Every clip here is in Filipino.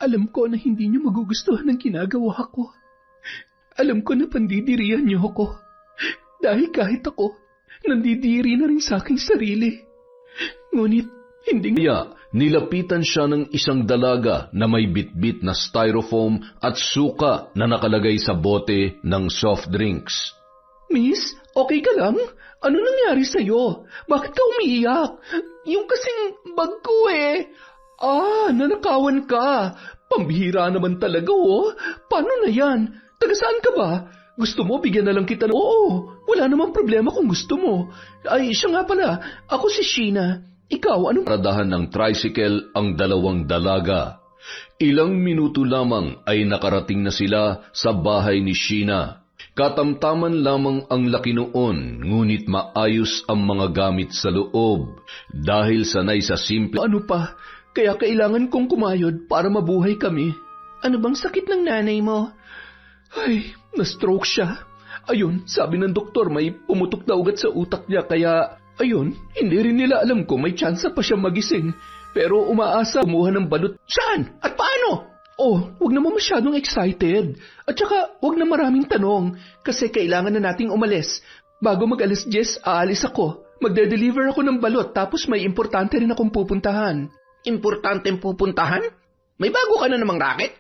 Alam ko na hindi niyo magugustuhan ang ginagawa ko. Alam ko na pandidirihan niyo ako. Dahil kahit ako, nandidiri na rin sa aking sarili. Ngunit, hindi... Kaya, nilapitan siya ng isang dalaga na may bitbit na styrofoam at suka na nakalagay sa bote ng soft drinks. Miss, okay ka lang? Ano nangyari sa'yo? Bakit ka umiiyak? Yung kasing bag ko eh. Nanakawan ka. Pambihira naman talaga oh. Paano na yan? Taga saan ka ba? Gusto mo bigyan na lang kita ng... Oo, wala namang problema kung gusto mo. Ay, siya nga pala. Ako si Sheena. Ikaw, anong... Paradahan ng tricycle ang dalawang dalaga. Ilang minuto lamang ay nakarating na sila sa bahay ni Sheena. Katamtaman lamang ang laki noon, ngunit maayos ang mga gamit sa loob. Dahil sanay sa simple... Ano pa? Kaya kailangan kong kumayod para mabuhay kami. Ano bang sakit ng nanay mo? Ay, na-stroke siya. Ayun, sabi ng doktor may pumutok na ugat sa utak niya kaya... Ayun, hindi rin nila alam kung may tsansa pa siya magising. Pero umaasa kumuha ng balot. Saan? At paano? Oh, wag naman masyadong excited. At saka, wag na maraming tanong. Kasi kailangan na nating umalis. Bago mag-alas 10, aalis ako. Magde-deliver ako ng balot tapos may importante rin akong pupuntahan. Importanteng pupuntahan? May bago ka na namang racket?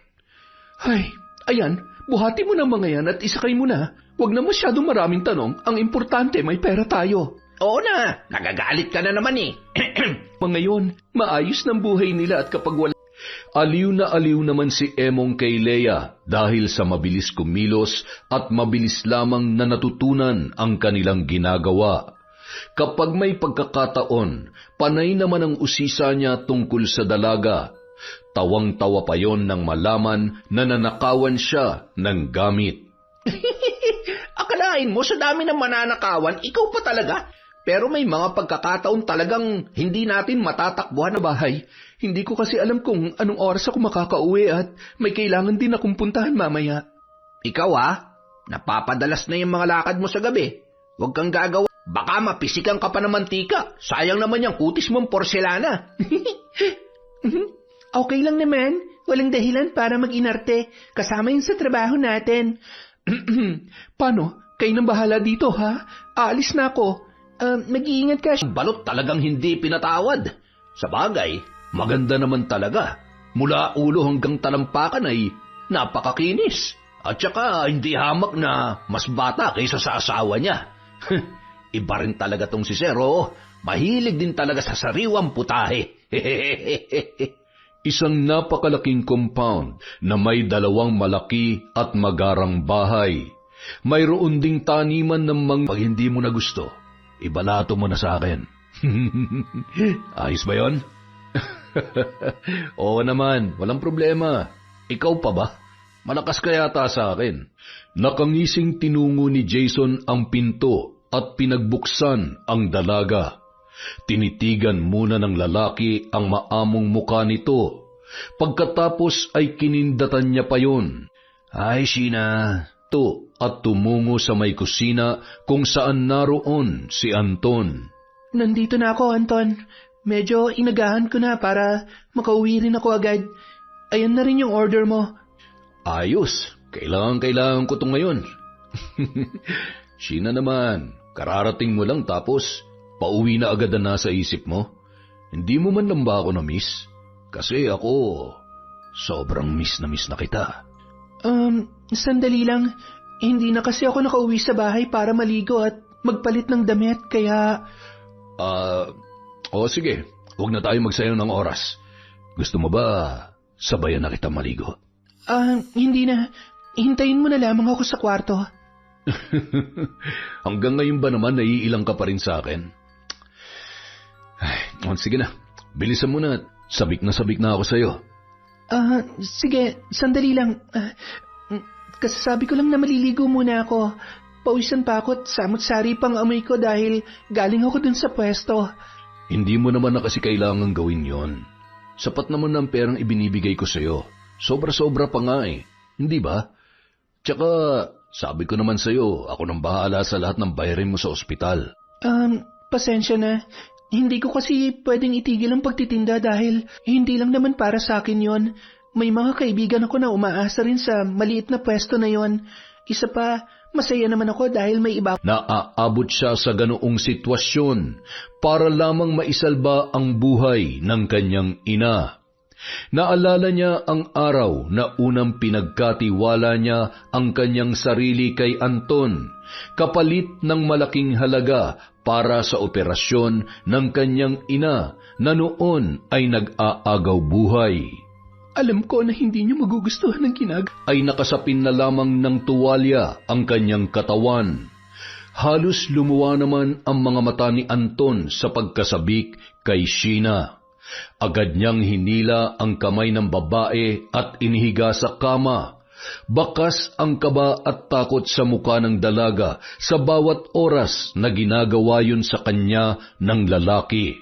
Ay, ayan. Buhati mo ng mga yan at isakay mo na. Huwag na masyadong maraming tanong. Ang importante, may pera tayo. Oo na, nagagalit ka na naman eh. Ngayon, maayos ng buhay nila at kapag wala... Aliw na aliw naman si Emong kay Leia dahil sa mabilis kumilos at mabilis lamang na natutunan ang kanilang ginagawa. Kapag may pagkakataon, panay naman ang usisa niya tungkol sa dalaga. Tawang-tawa pa yon nang malaman na nanakawan siya ng gamit. Akalain mo sa dami ng mananakawan, ikaw pa talaga? Pero may mga pagkakataon talagang hindi natin matatakbuhan na bahay. Hindi ko kasi alam kung anong oras ako makakauwi at may kailangan din akong puntahan mamaya. Ikaw napapadalas na yung mga lakad mo sa gabi. Huwag kang gagawa. Baka mapisikan ka pa ng mantika. Sayang naman yung kutis mong porselana. Okay lang naman. Walang dahilan para mag-inarte. Kasama yun sa trabaho natin. Paano? Kayo nang bahala dito, ha? Aalis na ako. Mag-iingat ka. Balot talagang hindi pinatawad. Sa bagay, maganda naman talaga. Mula ulo hanggang talampakan ay napakakinis. At saka hindi hamak na mas bata kaysa sa asawa niya. Iba rin talaga tong si Zero. Mahilig din talaga sa sariwang putahe. Isang napakalaking compound na may dalawang malaki at magarang bahay. Mayroon ding taniman ng mga... Pag hindi mo na gusto, ibalato mo na sa akin. Ayos ba yon? Oo naman, walang problema. Ikaw pa ba? Malakas ka yata sa akin. Nakangising tinungo ni Jason ang pinto at pinagbuksan ang dalaga. Tinitigan muna ng lalaki ang maamong muka nito. Pagkatapos ay kinindatan niya pa yun. Ay, Sheena. At tumungo sa may kusina kung saan naroon si Anton. Nandito na ako, Anton. Medyo inagahan ko na para makauwi rin ako agad. Ayan na rin yung order mo. Ayos. Kailangan ko ito ngayon. Sheena naman, kararating mo lang tapos pauwi na agad na nasa isip mo. Hindi mo man lang ba ako na-miss? Kasi ako, sobrang miss na kita. Sandali lang. Hindi na kasi ako nakauwi sa bahay para maligo at magpalit ng damit, kaya... Sige. Huwag na tayo magsayang ng oras. Gusto mo ba sabayan na kita maligo? Hindi na. Hintayin mo na lamang ako sa kwarto. Hanggang ngayon ba naman naiilang ka pa rin sa akin? Sige na. Bilisan mo na. Sabik na ako sa'yo. Sige. Sandali lang. Kasasabi ko lang na maliligo muna ako. Pawisan pa ako at samot-sari pang amoy ko dahil galing ako dun sa pwesto. Hindi mo naman na kasi kailangan gawin yon. Sapat naman ng perang ibinibigay ko sa'yo. Sobra-sobra pa nga eh. Hindi ba? Tsaka, sabi ko naman sa'yo, ako nang bahala sa lahat ng bayarin mo sa ospital. Pasensya na. Hindi ko kasi pwedeng itigil ang pagtitinda dahil hindi lang naman para sa akin yon. May mga kaibigan ako na umaasa rin sa maliit na pwesto na yon. Isa pa, masaya naman ako dahil may iba. Naaabot siya sa ganoong sitwasyon para lamang maisalba ang buhay ng kanyang ina. Naalala niya ang araw na unang pinagkatiwala niya ang kanyang sarili kay Anton, kapalit ng malaking halaga para sa operasyon ng kanyang ina na noon ay nag-aagaw buhay. Alam ko na hindi niyo magugustuhan ng ay nakasapin na lamang ng tuwalya ang kanyang katawan. Halos lumuwa naman ang mga mata ni Anton sa pagkasabik kay Sheena. Agad niyang hinila ang kamay ng babae at inihiga sa kama. Bakas ang kaba at takot sa muka ng dalaga sa bawat oras na ginagawa yun sa kanya ng lalaki.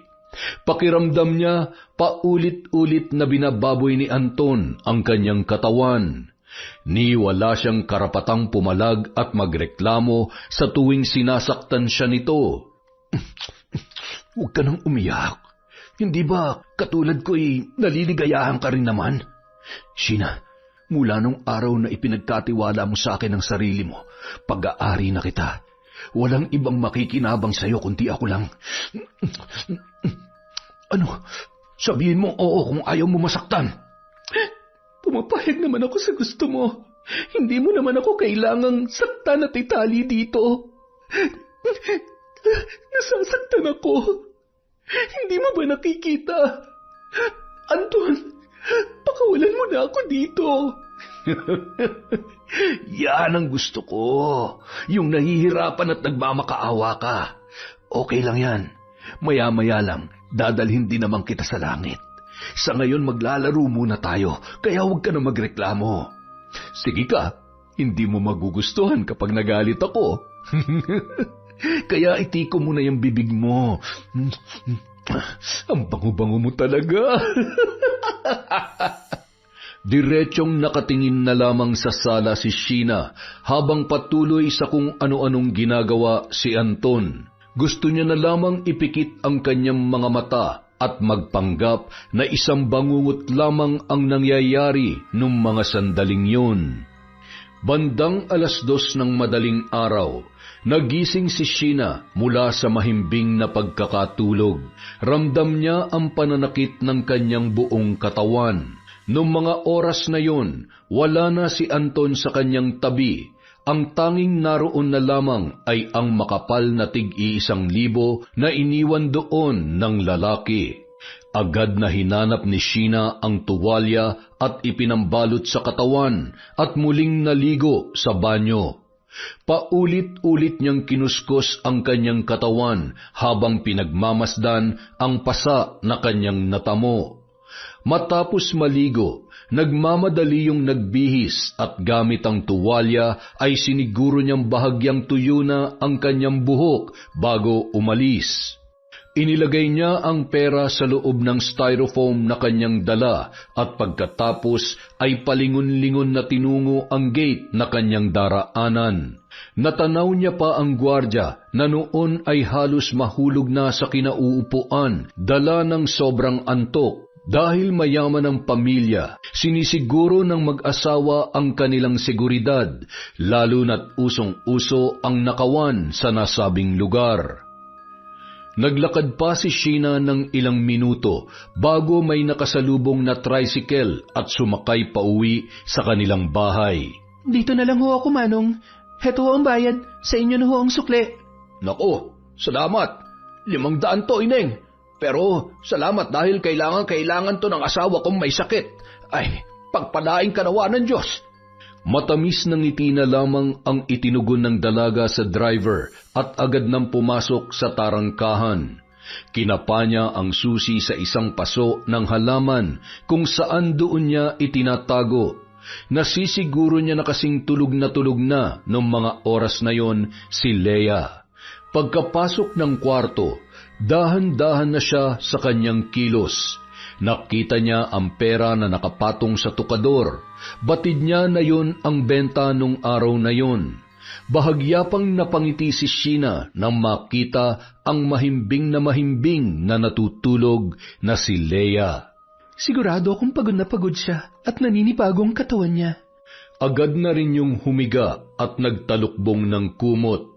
Pakiramdam niya, paulit-ulit na binababoy ni Anton ang kanyang katawan. Ni wala siyang karapatang pumalag at magreklamo sa tuwing sinasaktan siya nito. Huwag ka nang umiyak. Hindi ba katulad ko'y naliligayahan ka rin naman? Sheena, mula nung araw na ipinagkatiwala mo sa akin ang sarili mo, pag-aari na kita. Walang ibang makikinabang sa'yo kundi ako lang. Ano? Sabihin mo oo kung ayaw mo masaktan. Pumapahig naman ako sa gusto mo. Hindi mo naman ako kailangang saktan at itali dito. Nasasaktan ako. Hindi mo ba nakikita? Anton, pakawalan mo na ako dito. Yan ang gusto ko. Yung nahihirapan at nagmamakaawa ka. Okay lang yan. Maya-maya lang, dadalhin din naman kita sa langit. Sa ngayon maglalaro muna tayo, kaya huwag ka na magreklamo. Sige ka, hindi mo magugustuhan kapag nagalit ako. Kaya itiko mo na yung bibig mo. Ang bango-bango mo talaga. Diretsyong nakatingin na lamang sa sala si Sheena habang patuloy sa kung ano-anong ginagawa si Anton. Gusto niya na lamang ipikit ang kanyang mga mata at magpanggap na isang bangungot lamang ang nangyayari nung mga sandaling yun. Bandang 2:00 ng madaling araw, nagising si Sheena mula sa mahimbing na pagkakatulog. Ramdam niya ang pananakit ng kanyang buong katawan. Noong mga oras na yun, wala na si Anton sa kanyang tabi. Ang tanging naroon na lamang ay ang makapal na tig-1,000 na iniwan doon ng lalaki. Agad na hinanap ni Sheena ang tuwalya at ipinambalot sa katawan at muling naligo sa banyo. Paulit-ulit niyang kinuskos ang kanyang katawan habang pinagmamasdan ang pasa na kanyang natamo. Matapos maligo, nagmamadali yung nagbihis at gamit ang tuwalya ay siniguro niyang bahagyang tuyo na ang kanyang buhok bago umalis. Inilagay niya ang pera sa loob ng styrofoam na kanyang dala at pagkatapos ay palingon-lingon na tinungo ang gate na kanyang daraanan. Natanaw niya pa ang gwardya na noon ay halos mahulog na sa kinauupuan, dala ng sobrang antok. Dahil mayaman ang pamilya, sinisiguro ng mag-asawa ang kanilang seguridad, lalo na't usong-uso ang nakawan sa nasabing lugar. Naglakad pa si Sheena ng ilang minuto bago may nakasalubong na tricycle at sumakay pauwi sa kanilang bahay. Dito na lang ho ako, Manong. Heto ho ang bayad. Sa inyo na ho ang sukle. Nako, salamat. 500 to, Ineng. Pero salamat dahil kailangan to ng asawa kong may sakit. Ay, pagpalain ka nawa ng Diyos. Matamis ng ngiti na lamang ang itinugon ng dalaga sa driver at agad nang pumasok sa tarangkahan. Kinapa niya ang susi sa isang paso ng halaman kung saan doon niya itinatago. Nasisiguro niya na kasing tulog na noong mga oras na yon si Leia. Pagkapasok ng kwarto, dahan-dahan na siya sa kanyang kilos. Nakita niya ang pera na nakapatong sa tukador. Batid niya na yon ang benta nung araw na yon. Bahagya pang napangiti si Sheena nang makita ang mahimbing na natutulog na si Leia. Sigurado akong pagod na pagod siya at naninibago ang katawan niya. Agad na rin yung humiga at nagtalukbong ng kumot.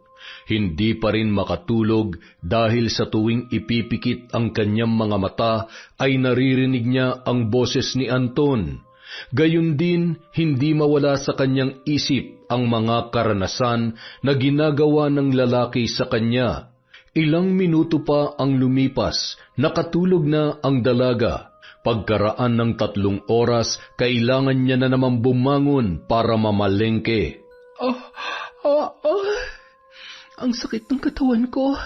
Hindi pa rin makatulog dahil sa tuwing ipipikit ang kanyang mga mata ay naririnig niya ang boses ni Anton. Gayun din, hindi mawala sa kanyang isip ang mga karanasan na ginagawa ng lalaki sa kanya. Ilang minuto pa ang lumipas, nakatulog na ang dalaga. Pagkaraan ng 3 oras, kailangan niya na naman bumangon para mamalengke. Ang sakit ng katawan ko.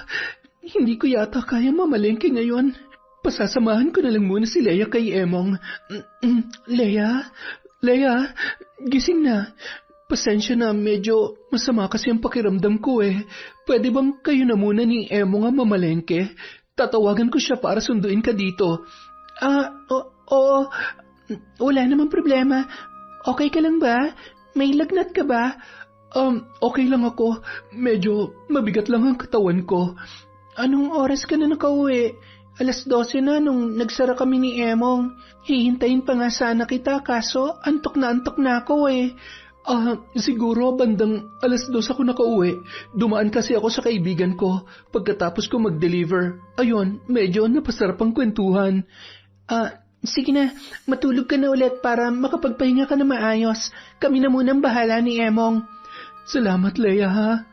Hindi ko yata kaya mamalengke ngayon. Pasasamahan ko na lang muna si Leia kay Emong. Leia, gising na. Pasensya na, medyo masama kasi ang pakiramdam ko eh. Pwede bang kayo na muna ni Emong ang mamalengke? Tatawagan ko siya para sunduin ka dito. Oo. Wala namang problema. Okay ka lang ba? May lagnat ka ba? Okay lang ako. Medyo mabigat lang ang katawan ko. Anong oras ka na nakauwi? 12:00 na nung nagsara kami ni Emong. Hihintayin pa nga sana kita kaso antok na ako eh. Siguro bandang 2:00 ako nakauwi. Dumaan kasi ako sa kaibigan ko pagkatapos ko mag-deliver. Ayun, medyo napasarap ang kwentuhan. Sige na, matulog ka na ulit para makapagpahinga ka na maayos. Kami na munang bahala ni Emong. Salamat, Leia, ha?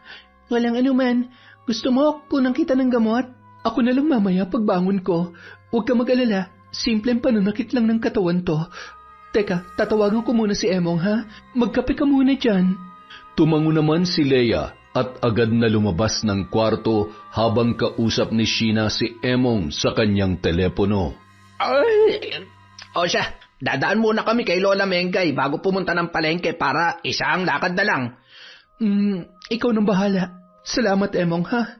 Walang anuman. Gusto mo kunan kita ng gamot? Ako na lang mamaya pagbangon ko. Huwag ka mag-alala. Simpleng pananakit lang ng katawan to. Teka, tatawagan ko muna si Emong, ha? Magkape ka muna dyan. Tumango naman si Leia at agad na lumabas ng kwarto habang kausap ni Sheena si Emong sa kanyang telepono. O siya, dadaan muna kami kay Lola Mengay bago pumunta ng palengke para isang lakad na lang. Ikaw nang bahala. Salamat, Emong, ha?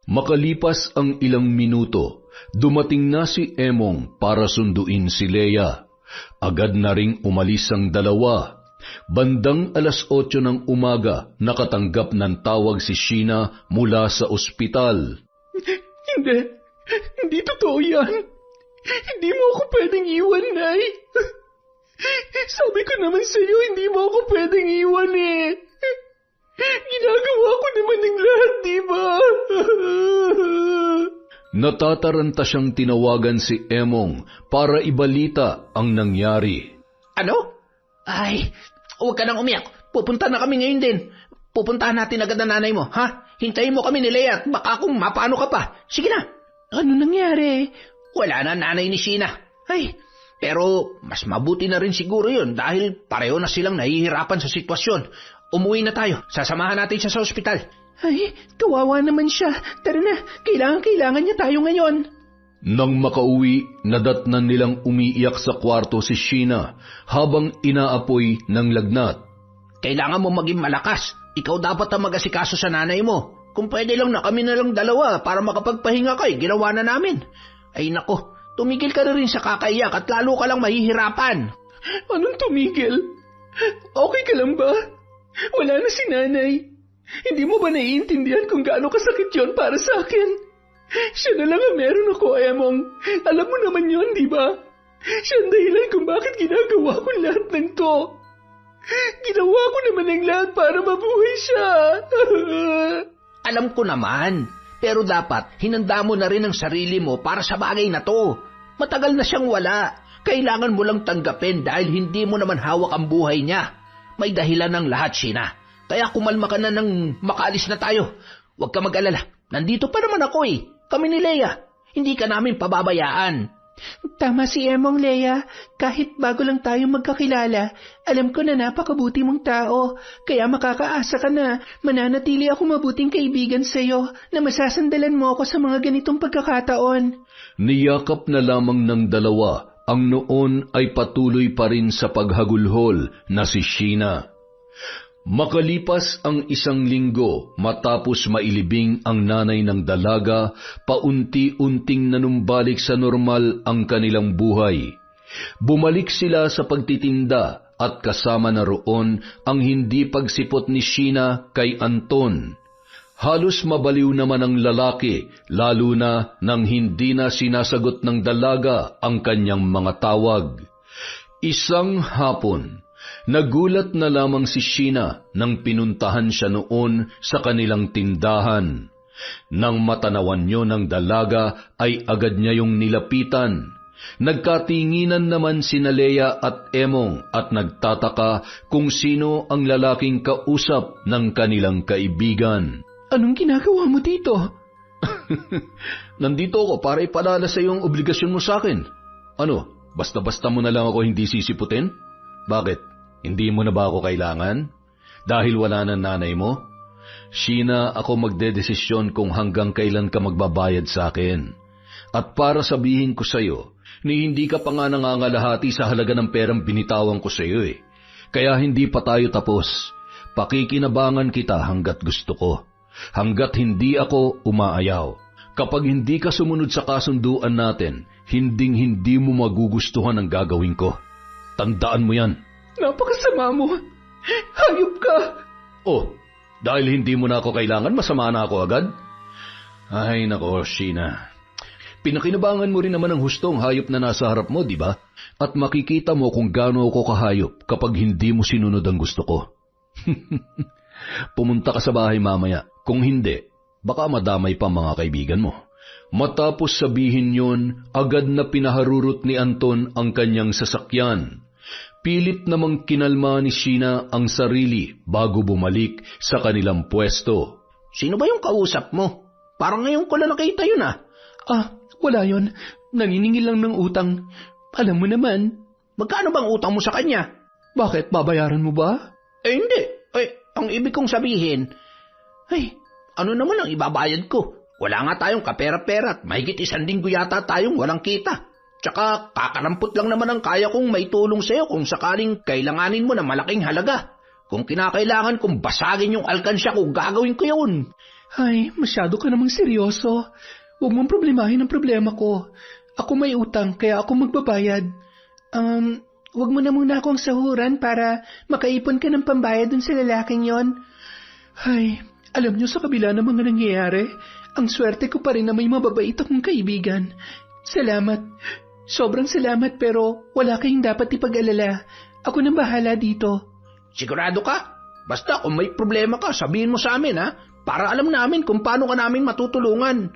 Makalipas ang ilang minuto, dumating na si Emong para sunduin si Leia. Agad na ring umalis ang dalawa. Bandang 8:00 ng umaga, nakatanggap ng tawag si Sheena mula sa ospital. Hindi totoo yan. Hindi mo ako pwedeng iwan, Nay. Sabi ko naman sa'yo, hindi mo ako pwedeng iwan eh. Ginagawa ko naman ng lahat, di ba? Natataranta siyang tinawagan si Emong para ibalita ang nangyari. Ano? Ay, huwag ka nang umiyak. Pupunta na kami ngayon din. Pupuntahan natin agad ang nanay mo, ha? Hintayin mo kami ni Leia at baka kung mapaano ka pa. Sige na. Ano nangyari? Wala na nanay ni Sheena. Ay, pero mas mabuti na rin siguro yun dahil pareho na silang nahihirapan sa sitwasyon. Umuwi na tayo. Sasamahan natin siya sa ospital. Ay, kawawa naman siya. Tara na, kailangan niya tayo ngayon. Nang makauwi, nadatnan nilang umiiyak sa kwarto si Sheena habang inaapoy ng lagnat. Kailangan mo maging malakas. Ikaw dapat ang mag-asikaso sa nanay mo. Kung pwede lang na kami na lang dalawa para makapagpahinga ka, ginawa na namin. Ay nako, tumigil ka na rin sa kakaiyak at lalo ka lang mahihirapan. Anong tumigil? Okay ka lang ba? Wala na si nanay. Hindi mo ba naiintindihan kung gaano kasakit yon para sa akin? Siya na lang ang meron ako, Emong. Alam mo naman yon, di ba? Siya ang dahilan kung bakit ginagawa ko lahat ng to. Ginawa ko naman ang lahat para mabuhay siya. Alam ko naman, pero dapat hinanda mo na rin ang sarili mo para sa bagay na to. Matagal na siyang wala. Kailangan mo lang tanggapin dahil hindi mo naman hawak ang buhay niya. May dahilan ng lahat, Sheena. Kaya kumalma ka na nang makaalis na tayo. Huwag ka mag-alala. Nandito pa naman ako eh. Kami ni Leia. Hindi ka namin pababayaan. Tama si Emong, Leia. Kahit bago lang tayo magkakilala, alam ko na napakabuti mong tao. Kaya makakaasa ka na mananatili ako mabuting kaibigan sa'yo na masasandalan mo ako sa mga ganitong pagkakataon. Niyakap na lamang ng dalawa ang noon ay patuloy pa rin sa paghagulhol na si Sheena. Makalipas ang 1 linggo matapos mailibing ang nanay ng dalaga, paunti-unting nanumbalik sa normal ang kanilang buhay. Bumalik sila sa pagtitinda at kasama na roon ang hindi pagsipot ni Sheena kay Anton. Halos mabaliw naman ang lalaki, lalo na nang hindi na sinasagot ng dalaga ang kanyang mga tawag. Isang hapon, nagulat na lamang si Sheena nang pinuntahan siya noon sa kanilang tindahan. Nang matanawan niyo ng dalaga ay agad niya yung nilapitan. Nagkatinginan naman sina Leia at Emong at nagtataka kung sino ang lalaking kausap ng kanilang kaibigan. Anong ginagawa mo dito? Nandito ako para ipaalala sa iyong obligasyon mo sa akin. Ano, basta-basta mo na lang ako hindi sisiputin? Bakit? Hindi mo na ba ako kailangan? Dahil wala na nanay mo? Sheena, ako magdedesisyon kung hanggang kailan ka magbabayad sa akin. At para sabihin ko sa iyo, ni hindi ka pa nga nangangalahati sa halaga ng perang binitawan ko sa iyo eh. Kaya hindi pa tayo tapos. Pakikinabangan kita hanggat gusto ko. Hanggat hindi ako umaayaw. Kapag hindi ka sumunod sa kasunduan natin, hinding-hindi mo magugustuhan ang gagawin ko. Tandaan mo yan. Napakasama mo. Hayop ka. Oh, dahil hindi mo na ako kailangan, masama na ako agad? Ay nako, Sheena. Pinakinabangan mo rin naman ang hustong hayop na nasa harap mo, di ba? At makikita mo kung gaano ako kahayop kapag hindi mo sinunod ang gusto ko. Pumunta ka sa bahay mamaya. Kung hindi, baka madamay pa mga kaibigan mo. Matapos sabihin yon, agad na pinaharurot ni Anton ang kanyang sasakyan. Pilit namang kinalma ni Sheena ang sarili bago bumalik sa kanilang pwesto. Sino ba yung kausap mo? Parang ngayon ko lang nakita yun ah. Wala yon. Naniningil lang ng utang. Alam mo naman. Magkano bang utang mo sa kanya? Bakit, babayaran mo ba? Hindi. Ang ibig kong sabihin, ano naman ang ibabayad ko? Wala nga tayong kapera-pera at mahigit 1 linggo yata tayong walang kita. Tsaka kakarampot lang naman ang kaya kong may tulong sa'yo kung sakaling kailanganin mo na malaking halaga. Kung kinakailangan kong basagin yung alkansya ko, gagawin ko yun. Ay, masyado ka namang seryoso. Huwag mong problemahin ang problema ko. Ako may utang, kaya ako magbabayad. Huwag mo na muna akong sahuran para makaipon ka ng pambayad dun sa lalaking yon. Ay, alam niyo sa kabila ng mga nangyayari, ang swerte ko pa rin na may mababait akong kaibigan. Salamat. Sobrang salamat pero wala kayong dapat ipag-alala. Ako nang bahala dito. Sigurado ka? Basta kung may problema ka, sabihin mo sa amin ha, para alam namin kung paano ka namin matutulungan.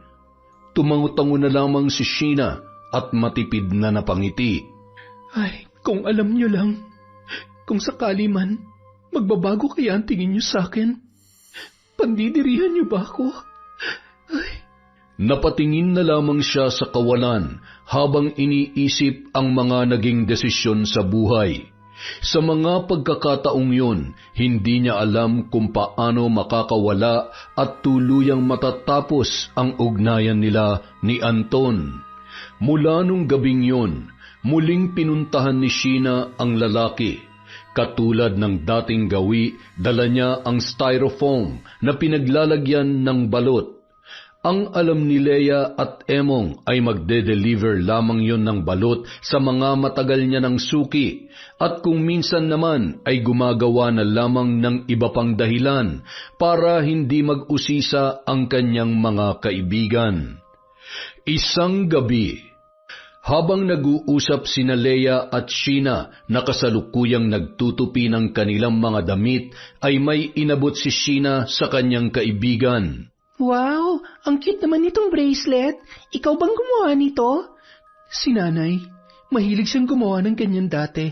Tumangutango na lamang si Sheena at matipid na napangiti. Ay, kung alam niyo lang, kung sakali man, magbabago kaya ang tingin niyo sa akin? Pandidirihan niyo ba ako? Ay. Napatingin na lamang siya sa kawalan habang iniisip ang mga naging desisyon sa buhay. Sa mga pagkakataong yun, hindi niya alam kung paano makakawala at tuluyang matatapos ang ugnayan nila ni Anton. Mula nung gabing yun, muling pinuntahan ni Sheena ang lalaki. Katulad ng dating gawi, dala niya ang styrofoam na pinaglalagyan ng balot. Ang alam ni Leia at Emong ay magde-deliver lamang yon ng balot sa mga matagal niya ng suki at kung minsan naman ay gumagawa na lamang ng iba pang dahilan para hindi mag-usisa ang kanyang mga kaibigan. Isang gabi, habang nag-uusap sina Leia at Sheena na kasalukuyang nagtutupi ng kanilang mga damit ay may inabot si Sheena sa kanyang kaibigan. Wow, ang cute naman nitong bracelet. Ikaw bang gumawa nito? Si nanay. Mahilig siyang gumawa ng ganyan dati.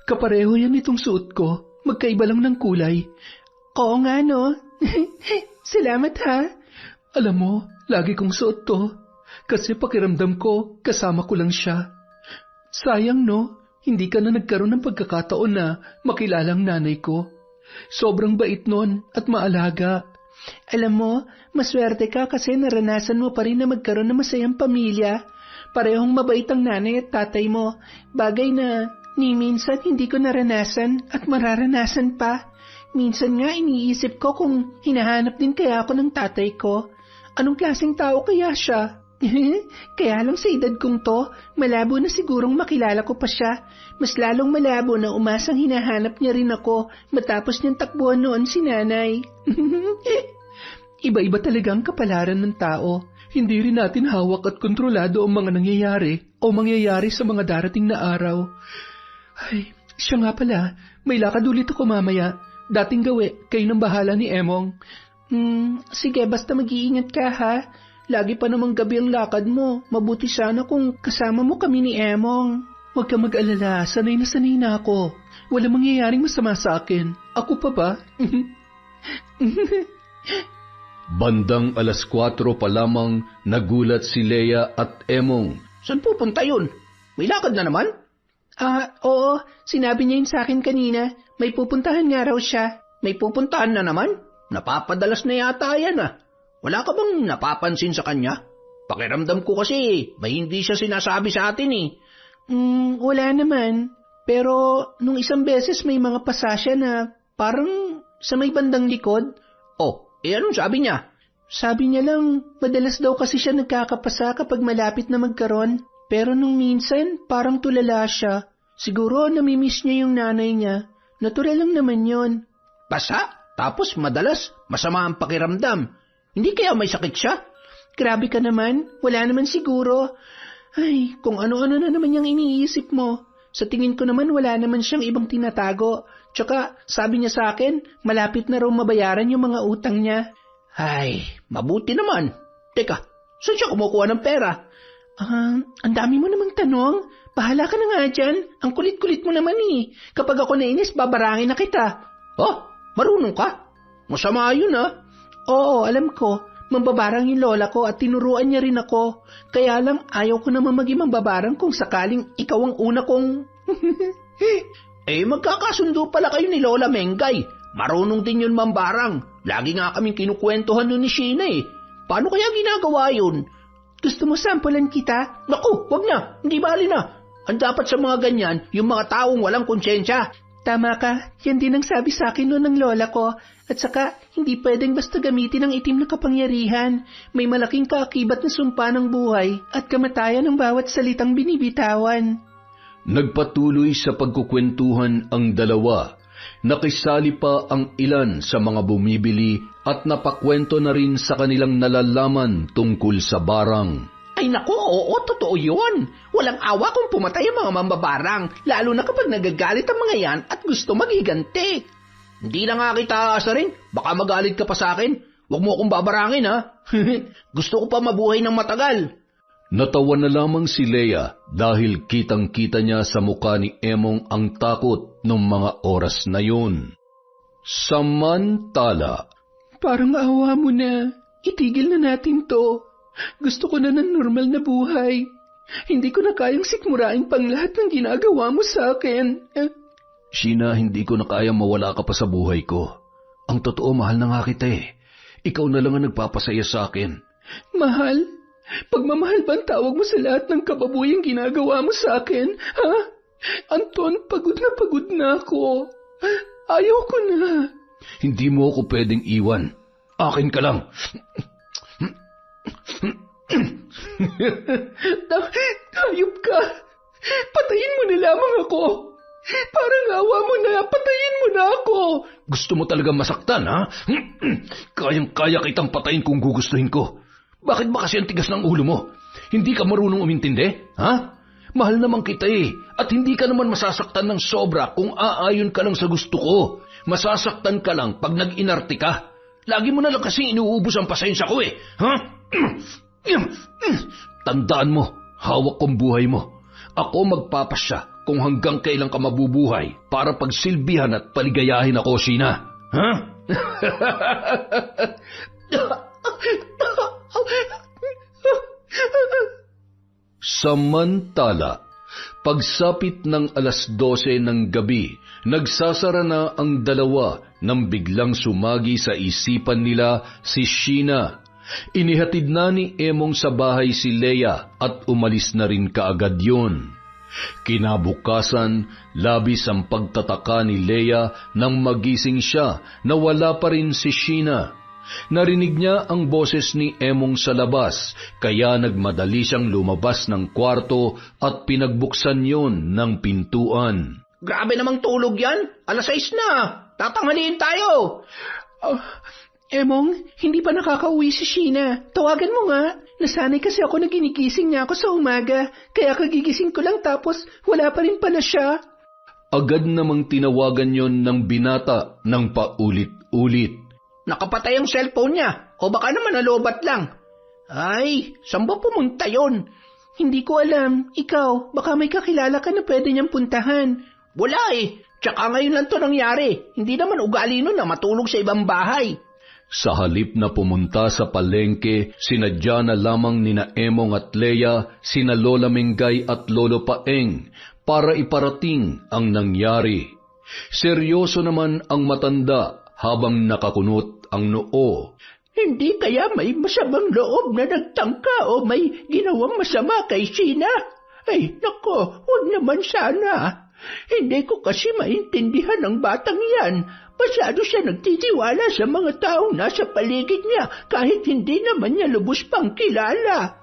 Kapareho yan itong suot ko. Magkaiba lang ng kulay. Oo nga no. Salamat ha. Alam mo, lagi kong suot to. Kasi pakiramdam ko, kasama ko lang siya. Sayang no, hindi ka na nagkaroon ng pagkakataon na makilalang nanay ko. Sobrang bait nun at maalaga. Alam mo, maswerte ka kasi naranasan mo pa rin na magkaroon ng masayang pamilya. Parehong mabait ang nanay at tatay mo. Bagay na ni minsan hindi ko naranasan at mararanasan pa. Minsan nga iniisip ko kung hinahanap din kaya ako ng tatay ko. Anong klaseng tao kaya siya? Kaya lang sa edad kong to, malabo na sigurong makilala ko pa siya. Mas lalong malabo na umasang hinahanap niya rin ako matapos niyang takbuhan noon si nanay. Iba-iba talaga ang kapalaran ng tao. Hindi rin natin hawak at kontrolado ang mga nangyayari o mangyayari sa mga darating na araw. Ay, siya nga pala, may lakad ulit ako mamaya. Dating gawi, kayo nang bahala ni Emong. Sige, basta mag-iingat ka ha. Lagi pa namang gabi ang lakad mo. Mabuti sana kung kasama mo kami ni Emong. Huwag ka mag-alala, sanay na ako. Walang mangyayaring masama sa akin. Ako pa ba? Bandang 4:00 pa lamang nagulat si Leia at Emong. Saan pupunta yun? May lakad na naman? Oo. Sinabi niya yun sa akin kanina. May pupuntahan nga raw siya. May pupuntahan na naman? Napapadalas na yata yan ah. Wala ka bang napapansin sa kanya? Pakiramdam ko kasi may hindi siya sinasabi sa atin eh. Wala naman. Pero nung isang beses may mga pasasya na parang sa may bandang likod. Oh, anong sabi niya? Sabi niya lang, madalas daw kasi siya nagkakapasa kapag malapit na magkaroon. Pero nung minsan, parang tulala siya. Siguro namimiss niya yung nanay niya. Natural lang naman yon. Pasa? Tapos madalas, masama ang pakiramdam. Hindi kaya may sakit siya? Grabe ka naman, wala naman siguro. Ay, kung ano-ano na naman yung iniisip mo. Sa tingin ko naman wala naman siyang ibang tinatago. Tsaka sabi niya sa akin, malapit na raw mabayaran yung mga utang niya. Ay, mabuti naman. Teka, saan siya kumukuha ng pera? Ang dami mo namang tanong. Bahala ka na nga dyan. Ang kulit-kulit mo naman eh. Kapag ako nainis, babarangin na kita. Oh, marunong ka? Masama yun ah. Oo, alam ko. Mambabarang yung lola ko at tinuruan niya rin ako. Kaya lang ayaw ko naman maging mambabarang kung sakaling ikaw ang una kong... Magkakasundo pala kayo ni Lola Mengay. Marunong din yun mambarang. Lagi nga kaming kinukwentuhan nun ni Sheena eh. Paano kaya ginagawa yun? Gusto mo sampulan kita? Naku, wag na. Hindi bali na. Ang dapat sa mga ganyan, yung mga taong walang konsyensya. Tama ka. Yan din ang sabi sa akin noon ng lola ko. At saka, hindi pwedeng basta gamitin ang itim na kapangyarihan. May malaking kaakibat na sumpa ng buhay at kamatayan ng bawat salitang binibitawan. Nagpatuloy sa pagkukwentuhan ang dalawa. Nakisali pa ang ilan sa mga bumibili at napakwento na rin sa kanilang nalalaman tungkol sa barang. Ay naku, oo, totoo yun. Walang awa kung pumatay ang mga mambabarang, lalo na kapag nagagalit ang mga yan at gusto maghiganti. Hindi na nga kita asarin, baka magalit ka pa sa akin. Huwag mo akong babarangin ha. Gusto ko pa mabuhay ng matagal. Natawa na lamang si Leia dahil kitang-kita niya sa mukha ni Emong ang takot ng mga oras na yun. Samantala, parang awa mo na. Itigil na natin to. Gusto ko na ng normal na buhay. Hindi ko na kayang sikmurain pang lahat ng ginagawa mo sa akin. Sheena, hindi ko na kayang mawala ka pa sa buhay ko. Ang totoo, mahal na nga kita eh. Ikaw na lang ang nagpapasaya sa akin. Mahal? Pagmamahal ba ang tawag mo sa lahat ng kababuyang ginagawa mo sa akin? Ha? Anton, pagod na ako. Ayaw ko na. Hindi mo ako pwedeng iwan. Akin ka lang. Hayop ka. Patayin mo na lamang ako. Parang awa mo na, patayin mo na ako. Gusto mo talaga masaktan, ha? Kayang-kaya kitang patayin kung gugustuhin ko. Bakit ba kasi ang tigas ng ulo mo? Hindi ka marunong umintindi, ha? Mahal naman kita eh, at hindi ka naman masasaktan ng sobra kung aayon ka lang sa gusto ko. Masasaktan ka lang pag nag-inarte ka. Lagi mo na lang kasi inuubos ang pasensya ko eh, ha? Tandaan mo, hawak kong buhay mo. Ako magpapasya kung hanggang kailan ka mabubuhay para pagsilbihan at paligayahin ako, Sheena. Ha? Samantala, pagsapit ng 12:00 ng gabi, nagsasara na ang dalawa nang biglang sumagi sa isipan nila si Sheena. Inihatid na ni Emong sa bahay si Leia at umalis na rin kaagad yun. Kinabukasan, labis ang pagtataka ni Leia nang magising siya na wala pa rin si Sheena. Narinig niya ang boses ni Emong sa labas, kaya nagmadali siyang lumabas ng kwarto at pinagbuksan yon ng pintuan. Grabe namang tulog yan, 6:00 na, tatanghaliin tayo. Emong, hindi pa nakakauwi si Sheena. Tawagan mo nga. Nasanay kasi ako na ginigising niya ako sa umaga, kaya kagigising ko lang tapos wala pa rin pala siya. Agad namang tinawagan yon ng binata ng paulit-ulit. Nakapatay ang cellphone niya, o baka naman nalobat lang. Ay, saan ba pumunta yon? Hindi ko alam. Ikaw, baka may kakilala ka na pwede niyang puntahan. Wala eh. Tsaka ngayon lang to nangyari. Hindi naman ugali nun na matulog sa ibang bahay. Sa halip na pumunta sa palengke, sinadya na lamang nina Emong at Leia, sina Lola Mengay at Lolo Paeng para iparating ang nangyari. Seryoso naman ang matanda habang nakakunot ang noo. Hindi kaya may masamang loob na nagtangka o may ginawang masama kay Sheena? Ay, nako, huwag naman sana. Hindi ko kasi maintindihan ang batang yan. Masyado siya nagtitiwala sa mga taong nasa paligid niya kahit hindi naman niya lubos pang kilala.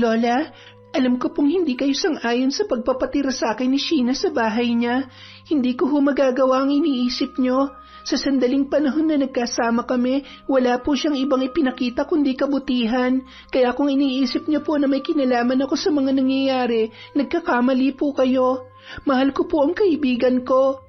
Lola, alam ko pong hindi kayo sang-ayon sa pagpapatira sa akin ni Sheena sa bahay niya. Hindi ko magagawa ang iniisip niyo. Sa sandaling panahon na nagkasama kami, wala po siyang ibang ipinakita kundi kabutihan. Kaya kung iniisip niyo po na may kinalaman ako sa mga nangyayari, nagkakamali po kayo. Mahal ko po ang kaibigan ko.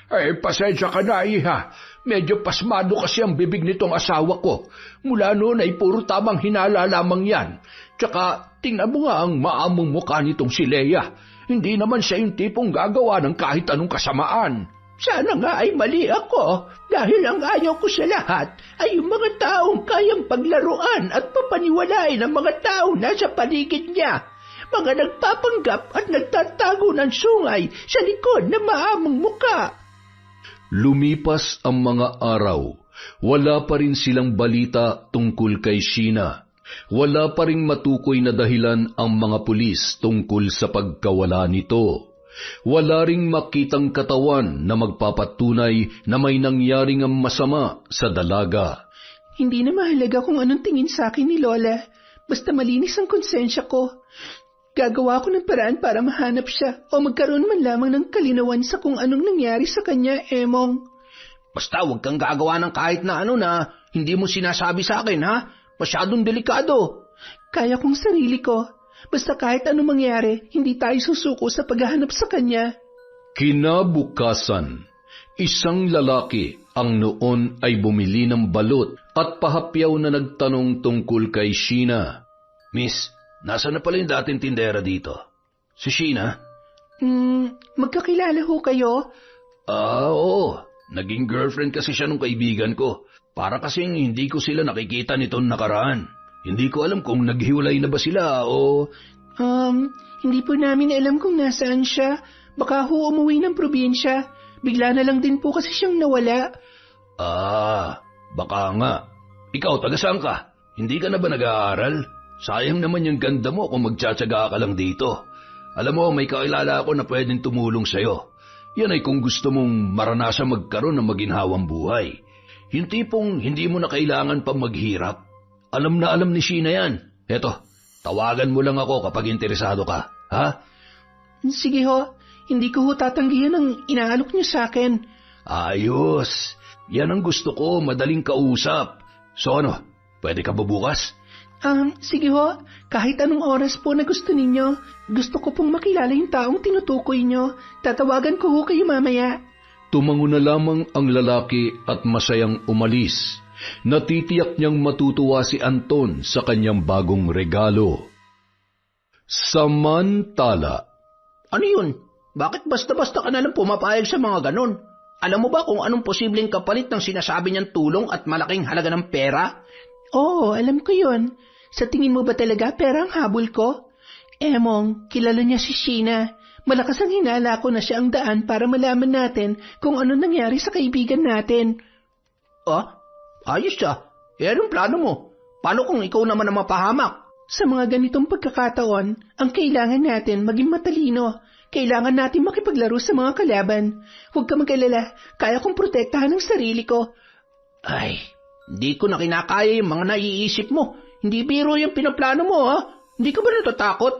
Ay, pasensya ka na, iha. Medyo pasmado kasi ang bibig nitong asawa ko. Mula noon ay puro tamang hinala lamang yan. Tsaka, tingnan mo nga ang maamong mukha nitong si Leia. Hindi naman siya yung tipong gagawa ng kahit anong kasamaan. Sana nga ay mali ako dahil ang ayaw ko sa lahat ay yung mga taong kayang paglaruan at papaniwalain ng mga taong nasa paligid niya. Mga nagpapanggap at nagtatago ng sungay sa likod ng maamong muka. Lumipas ang mga araw. Wala pa rin silang balita tungkol kay Sheena. Wala pa ring matukoy na dahilan ang mga pulis tungkol sa pagkawala nito. Wala ring makitang katawan na magpapatunay na may nangyaring masama sa dalaga. Hindi na mahalaga kung anong tingin sa akin ni Lola. Basta malinis ang konsensya ko. Gagawa ko ng paraan para mahanap siya o magkaroon man lamang ng kalinawan sa kung anong nangyari sa kanya, Emong. Basta huwag kang gagawa ng kahit na ano na hindi mo sinasabi sa akin, ha? Masyadong delikado. Kaya kong sarili ko. Basta kahit anong mangyari, hindi tayo susuko sa paghahanap sa kanya. Kinabukasan, isang lalaki ang noon ay bumili ng balot at pahapyaw na nagtanong tungkol kay Sheena. Miss, nasa na pala yung dating tindera dito? Si Sheena? Magkakilala ho kayo? Oo. Naging girlfriend kasi siya nung kaibigan ko. Para kasing hindi ko sila nakikita nitong nakaraan. Hindi ko alam kung naghiwalay na ba sila o... Hindi po namin alam kung nasaan siya. Baka ho umuwi ng probinsya. Bigla na lang din po kasi siyang nawala. Baka nga. Ikaw, taga saan ka? Hindi ka na ba nag-aaral? Sayang naman yung ganda mo kung magtsatsaga ka lang dito. Alam mo, may kakilala ako na pwedeng tumulong sa'yo. Yan ay kung gusto mong maranasan magkaroon ng maginhawang buhay. Yung tipong hindi mo na kailangan pang maghirap. Alam na alam ni Sheena yan. Eto, tawagan mo lang ako kapag interesado ka, ha? Sige ho, hindi ko ho tatanggihan ang inaalok niyo sa akin. Ayos, yan ang gusto ko, madaling kausap. So ano, pwede ka ba bukas? Sige ho, kahit anong oras po na gusto ninyo, gusto ko pong makilala yung taong tinutukoy nyo. Tatawagan ko ho kayo mamaya. Tumango na lamang ang lalaki at masayang umalis. Natitiyak niyang matutuwa si Anton sa kanyang bagong regalo. Samantala, ano yun? Bakit basta-basta ka nalang pumapayag sa mga ganon? Alam mo ba kung anong posibleng kapalit ng sinasabi niyang tulong at malaking halaga ng pera? Oo, alam ko yun. Sa tingin mo ba talaga pera ang habol ko? Emong, kilala niya si Sheena. Malakas ang hinala ko na siya ang daan para malaman natin kung ano nangyari sa kaibigan natin. Ayos siya. Anong plano mo? Paano kung ikaw naman ang mapahamak? Sa mga ganitong pagkakataon, ang kailangan natin maging matalino. Kailangan natin makipaglaro sa mga kalaban. Huwag ka mag-alala, kaya kong protektahan ang sarili ko. Ay, hindi ko na kinakaya yung mga naiisip mo. Hindi biro yung pinaplano mo, ha? Hindi ka ba natatakot?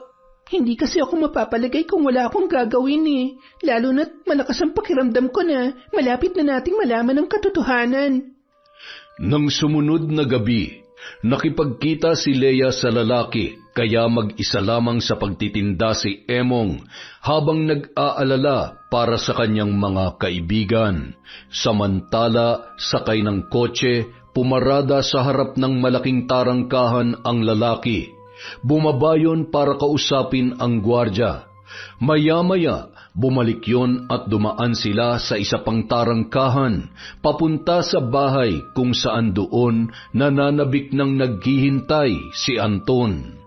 Hindi kasi ako mapapalagay kung wala akong gagawin eh. Lalo na't malakas ang pakiramdam ko na malapit na nating malaman ang katotohanan. Nang sumunod na gabi, nakipagkita si Leia sa lalaki, kaya mag-isa lamang sa pagtitinda si Emong habang nag-aalala para sa kanyang mga kaibigan. Samantala, sakay ng kotse, pumarada sa harap ng malaking tarangkahan ang lalaki. Bumaba yun para kausapin ang gwardya. Maya-maya, bumalik yon at dumaan sila sa isa pang tarangkahan, papunta sa bahay kung saan doon nananabik ng naghihintay si Anton.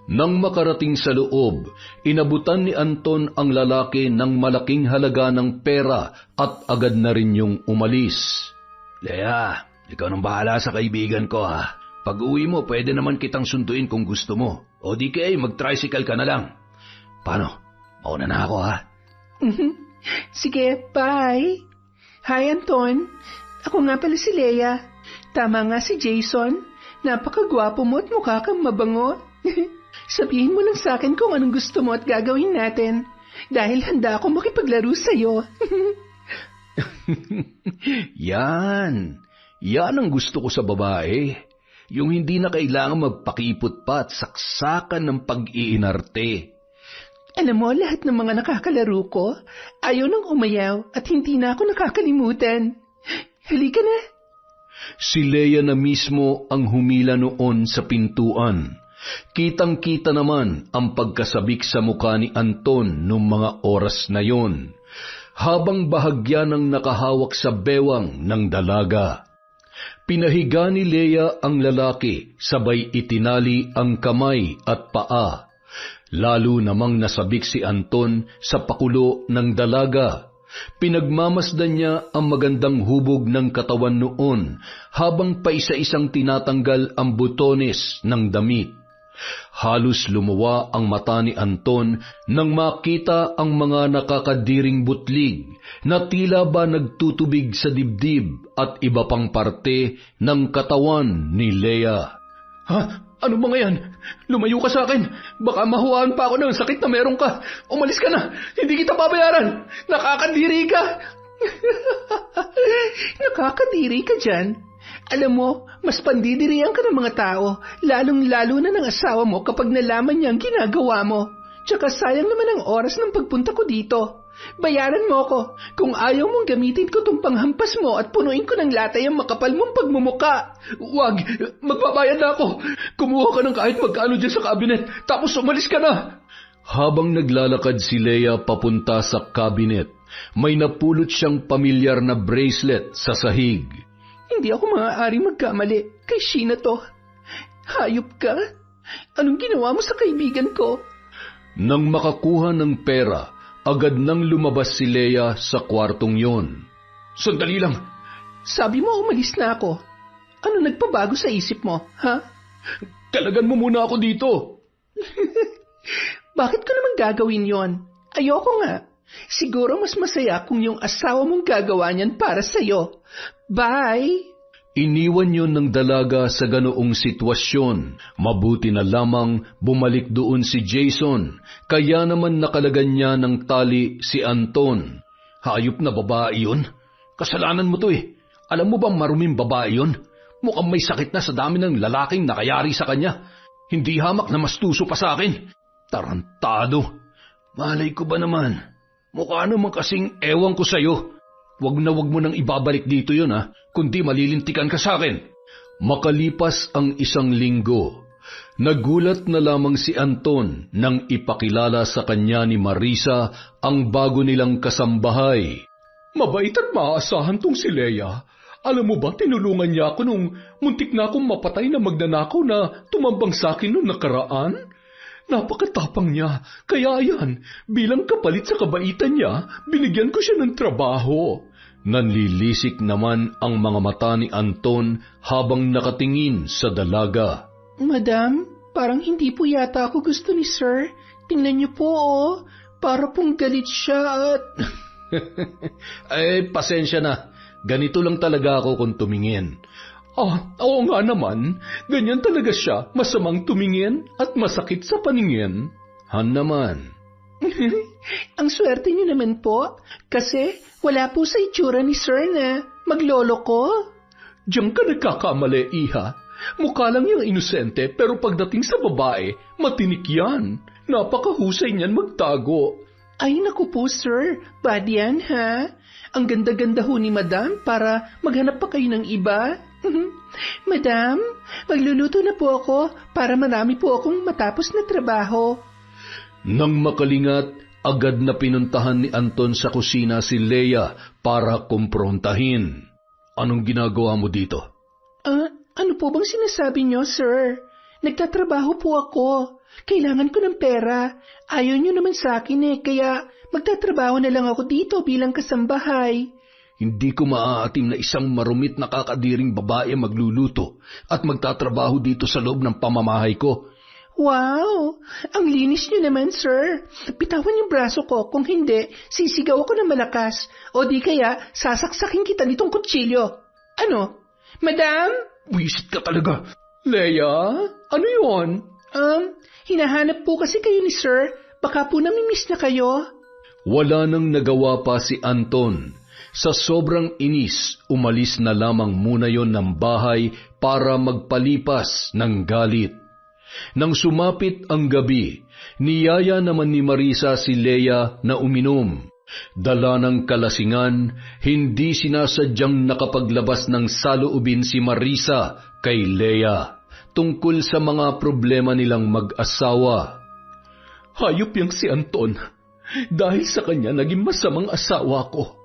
Nang makarating sa loob, inabutan ni Anton ang lalaki ng malaking halaga ng pera at agad na rin yung umalis. Leia, ikaw nang bahala sa kaibigan ko ha. Pag uwi mo, pwede naman kitang sunduin kung gusto mo. O di kaya mag-tricycle ka na lang. Paano? Mauna na ako ha. Sige, bye. Hi, Anton. Ako nga pala si Leia. Tama nga si Jason. Napakagwapo mo at mukha kang mabango. Sabihin mo lang sa akin kung anong gusto mo at gagawin natin. Dahil handa akong makipaglaro sa'yo. Yan ang gusto ko sa babae. Yung hindi na kailangan magpakipot pa at saksakan ng pag-iinarte. Alam mo, lahat ng mga nakakalaro ko, ayaw nang umayaw at hindi na ako nakakalimutan. Halika na. Si Leia na mismo ang humila noon sa pintuan. Kitang-kita naman ang pagkasabik sa mukha ni Anton noong mga oras na yon, habang bahagya ng nakahawak sa bewang ng dalaga. Pinahiga ni Leia ang lalaki, sabay itinali ang kamay at paa. Lalo namang nasabik si Anton sa pakulo ng dalaga. Pinagmamasdan niya ang magandang hubog ng katawan noon habang paisa-isang tinatanggal ang butones ng damit. Halos lumuwa ang mata ni Anton nang makita ang mga nakakadiring butlig na tila ba nagtutubig sa dibdib at iba pang parte ng katawan ni Leia. Ha? Ano mga yan? Lumayo ka sa akin. Baka mahuwaan pa ako ng sakit na meron ka. Umalis ka na. Hindi kita babayaran. Nakakadiri ka. Nakakadiri ka dyan? Alam mo, mas pandidirihan ka ng mga tao, lalong-lalo na ng asawa mo kapag nalaman niya ang ginagawa mo. Tsaka sayang naman ang oras ng pagpunta ko dito. Bayaran mo ko. Kung ayaw mong gamitin ko tong panghampas mo at punuin ko ng latay ang makapal mong pagmumuka. Wag, magbabayad na ako. Kumuha ka ng kahit magkano dyan sa kabinet, tapos umalis ka na. Habang naglalakad si Leia papunta sa kabinet, may napulot siyang pamilyar na bracelet sa sahig. Hindi ako maaaring magkamali. Kay Sheena to. Hayop ka? Anong ginawa mo sa kaibigan ko? Nang makakuha ng pera, agad nang lumabas si Leia sa kwartong yon. Sandali lang. Sabi mo umalis na ako. Ano nagpabago sa isip mo, ha? Talagan mo muna ako dito. Bakit ko naman gagawin yon? Ayoko nga. Siguro mas masaya kung yung asawa mong gagawa niyan para sa'yo. Bye! Iniwan yon ng dalaga sa ganoong sitwasyon. Mabuti na lamang bumalik doon si Jason, kaya naman nakalagan niya ng tali si Anton. Hayop na babae yun. Kasalanan mo to eh. Alam mo bang maruming babae yun? Mukhang may sakit na sa dami ng lalaking nakayari sa kanya. Hindi hamak na mastuso pa sa akin. Tarantado. Malay ko ba naman? Mukha naman kasing ewan ko sa'yo. Wag mo nang ibabalik dito yun ha, kundi malilintikan ka sa akin. Makalipas ang 1 linggo, nagulat na lamang si Anton nang ipakilala sa kanya ni Marisa ang bago nilang kasambahay. Mabait at maaasahan tong si Leia. Alam mo ba, tinulungan niya ako nung muntik na akong mapatay na magnanakaw na tumambang sa akin noong nakaraan. Napakatapang niya, kaya yan, bilang kapalit sa kabaitan niya, binigyan ko siya ng trabaho. Nanlilisik naman ang mga mata ni Anton habang nakatingin sa dalaga. Madam, parang hindi po yata ako gusto ni Sir. Tingnan niyo po para pong galit siya at... Pasensya na. Ganito lang talaga ako kung tumingin. Oo nga naman. Ganyan talaga siya. Masamang tumingin at masakit sa paningin. Han naman. Ang swerte niyo naman po. Kasi wala po sa itsura ni Sir na maglolo ko. Diyan ka nagkakamali, Iha. Mukha lang yung inosente pero pagdating sa babae, matinik yan. Napakahusay niyan magtago. Ay naku po sir, bad yan ha? Ang ganda-ganda ho ni madam para maghanap pa kayo ng iba. Madam, magluluto na po ako para marami po akong matapos na trabaho. Nang makalingat, agad na pinuntahan ni Anton sa kusina si Leia para kumprontahin. Anong ginagawa mo dito? Ano po bang sinasabi niyo, sir? Nagtatrabaho po ako. Kailangan ko ng pera. Ayaw niyo naman sa akin kaya magtatrabaho na lang ako dito bilang kasambahay. Hindi ko maaatim na isang marumit na kakadiring babae magluluto at magtatrabaho dito sa loob ng pamamahay ko. Wow! Ang linis niyo naman, sir. Bitawan yung braso ko. Kung hindi, sisigaw ako ng malakas. O di kaya, sasaksakin kita nitong kutsilyo. Ano? Madam? Wisit ka talaga. Leia? Ano yon? Hinahanap po kasi kayo ni sir. Baka po namimiss na kayo. Wala nang nagawa pa si Anton. Sa sobrang inis, umalis na lamang muna yon ng bahay para magpalipas ng galit. Nang sumapit ang gabi, niyaya naman ni Marisa si Leia na uminom. Dala ng kalasingan, hindi sinasadyang nakapaglabas ng saloobin si Marisa kay Leia tungkol sa mga problema nilang mag-asawa. Hayop yang si Anton. Dahil sa kanya, naging masamang asawa ko.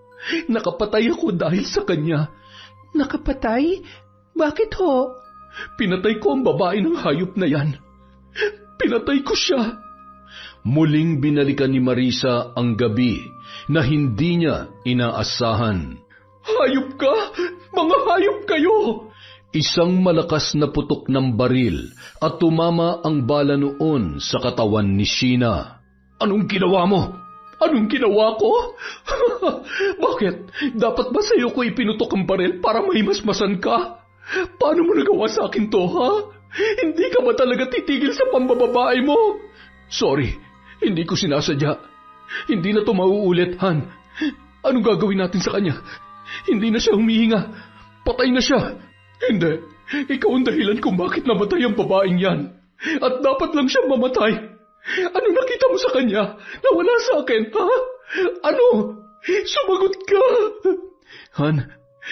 Nakapatay ako dahil sa kanya. Nakapatay? Bakit ho? Pinatay ko ang babae ng hayop na yan. Pinatay ko siya. Muling binalikan ni Marisa ang gabi na hindi niya inaasahan. Hayop ka? Mga hayop kayo! Isang malakas na putok ng baril at tumama ang bala noon sa katawan ni Sheena. Anong ginawa mo? Anong ginawa ko? Bakit? Dapat ba sa'yo ko ipinutok ang baril para mahimasmasan ka? Paano mo nagawa sa akin to, ha? Hindi ka ba talaga titigil sa pambababae mo? Sorry, hindi ko sinasadya. Hindi na to mauulit, Han. Anong gagawin natin sa kanya? Hindi na siya humihinga. Patay na siya. Hindi. Ikaw ang dahilan kung bakit namatay ang babaeng yan. At dapat lang siya mamatay. Ano nakita mo sa kanya? Nawala sa akin, ha? Ano? Sumagot ka. Han,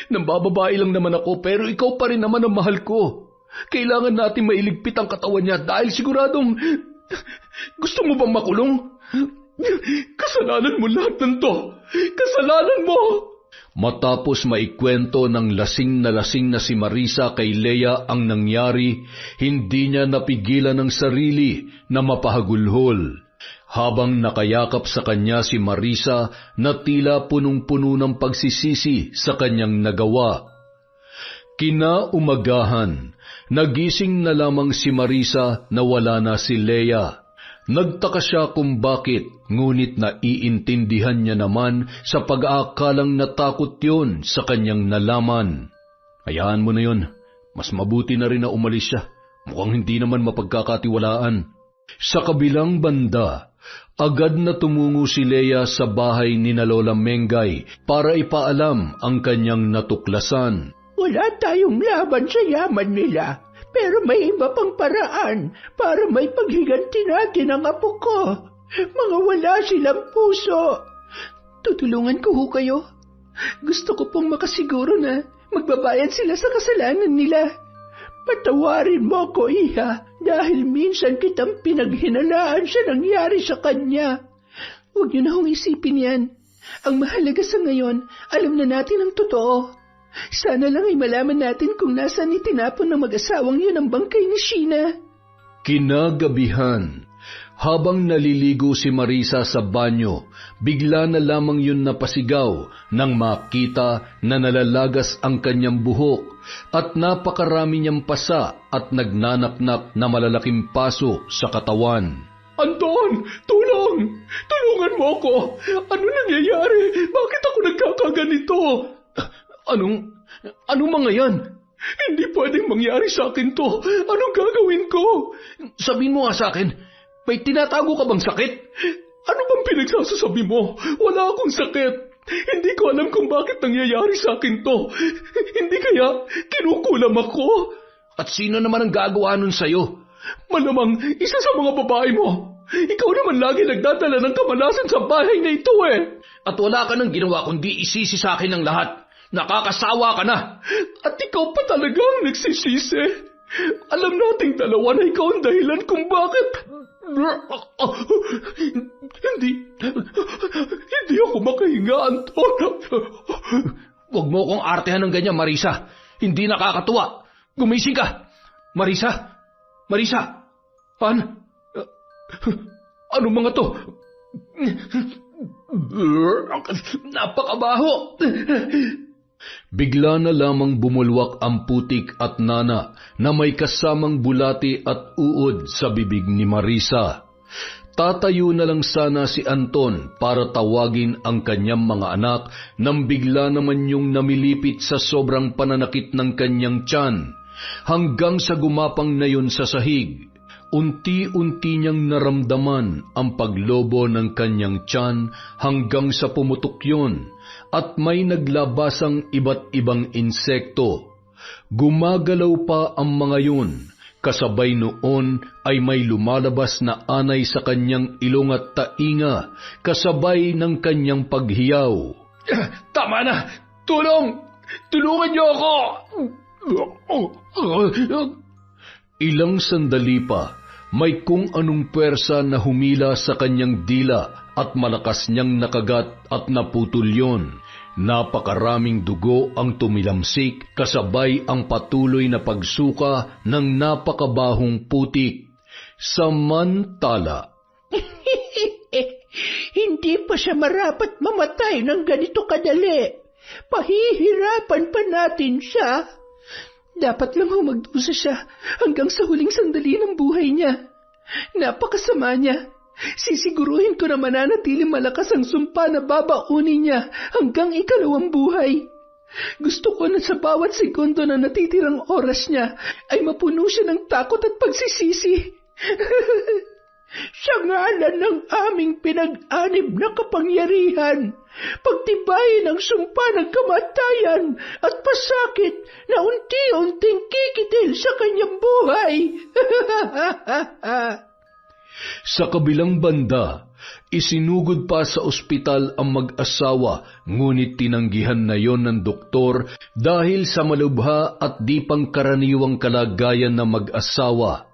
nambababae lang naman ako pero ikaw pa rin naman ang mahal ko. Kailangan natin mailigpit ang katawan niya dahil siguradong... Gusto mo bang makulong? Kasalanan mo lahat ng to. Kasalanan mo! Matapos maikwento ng lasing na si Marisa kay Leia ang nangyari, hindi niya napigilan ang sarili na mapahagulhol. Habang nakayakap sa kanya si Marisa na tila punong-puno ng pagsisisi sa kanyang nagawa. Kinaumagahan, nagising na lamang si Marisa na wala na si Leia. Nagtaka siya kung bakit, ngunit naiintindihan niya naman sa pag-aakalang natakot yun sa kanyang nalaman. Hayaan mo na yun, mas mabuti na rin na umalis siya. Mukhang hindi naman mapagkakatiwalaan. Sa kabilang banda, agad na tumungo si Leia sa bahay ni na Lola Mengay para ipaalam ang kanyang natuklasan. Wala tayong laban sa yaman nila. Pero may iba pang paraan para may paghiganti natin ang apo ko. Mga wala silang puso. Tutulungan ko ho kayo. Gusto ko pong makasiguro na magbabayad sila sa kasalanan nila. Patawarin mo ko, Iha, dahil minsan kitang pinaghinalaan sa nangyari sa kanya. Huwag niyo na hong isipin yan. Ang mahalaga sa ngayon, alam na natin ang totoo. Sana lang ay malaman natin kung nasaan itinapon ng mag-asawang yun ang bangkay ni Sheena. Kinagabihan, habang naliligo si Marisa sa banyo, bigla na lamang yun napasigaw nang makita na nalalagas ang kanyang buhok at napakarami niyang pasa at nagnanaknak na malalaking paso sa katawan. Anton! Tulong! Tulungan mo ako! Ano nangyayari? Bakit ako nagkakaganito? Anong mga yan? Hindi pwedeng mangyari sa akin to. Anong gagawin ko? Sabihin mo nga sa akin, may tinatago ka bang sakit? Ano bang pinagsasasabi mo? Wala akong sakit. Hindi ko alam kung bakit nangyayari sa akin to. Hindi kaya kinukulam ako? At sino naman ang gagawa nun sa'yo? Malamang isa sa mga babae mo. Ikaw naman lagi nagdadala ng kamalasan sa bahay na ito eh. At wala ka nang ginawa kundi isisi sa akin ang lahat. Nakakasawa ka na. At ikaw pa talagang nagsisisi. Alam nating dalawa na ikaw ang dahilan kung bakit... Hindi ako makahinga, Anton. Huwag mo kong artehan ng ganyan, Marisa. Hindi nakakatuwa. Gumising ka. Marisa? Marisa? Ano mga to? Napakabaho. Bigla na lamang bumulwak ang putik at nana na may kasamang bulati at uod sa bibig ni Marisa. Tatayo na lang sana si Anton para tawagin ang kanyang mga anak nang bigla naman yung namilipit sa sobrang pananakit ng kanyang tiyan hanggang sa gumapang na yun sa sahig. Unti-unti niyang naramdaman ang paglobo ng kanyang tiyan hanggang sa pumutok yun at may naglabasang iba't ibang insekto. Gumagalaw pa ang mga yun, kasabay noon ay may lumalabas na anay sa kanyang ilong at tainga, kasabay ng kanyang paghiyaw. Tama na! Tulong! Tulungan niyo ako! Ilang sandali pa, may kung anong pwersa na humila sa kanyang dila at malakas niyang nakagat at naputol yun. Napakaraming dugo ang tumilamsik kasabay ang patuloy na pagsuka ng napakabahong putik. Samantala, Hindi pa siya marapat mamatay ng ganito kadali. Pahihirapan pa natin siya. Dapat lang magdusa siya hanggang sa huling sandali ng buhay niya. Napakasama niya. Sisiguruhin ko na mananatiling malakas ang sumpa na babaunin niya hanggang ikalawang buhay. Gusto ko na sa bawat segundo na natitirang oras niya ay mapuno siya ng takot at pagsisisi. Sa ngalan ng aming pinag-anib na kapangyarihan, pagtibayin ang sumpa ng kamatayan at pasakit na unti-unting kikitil sa kanyang buhay. sa kabilang banda, isinugod pa sa ospital ang mag-asawa, ngunit tinanggihan na yon ng doktor dahil sa malubha at di pangkaraniwang kalagayan ng mag-asawa.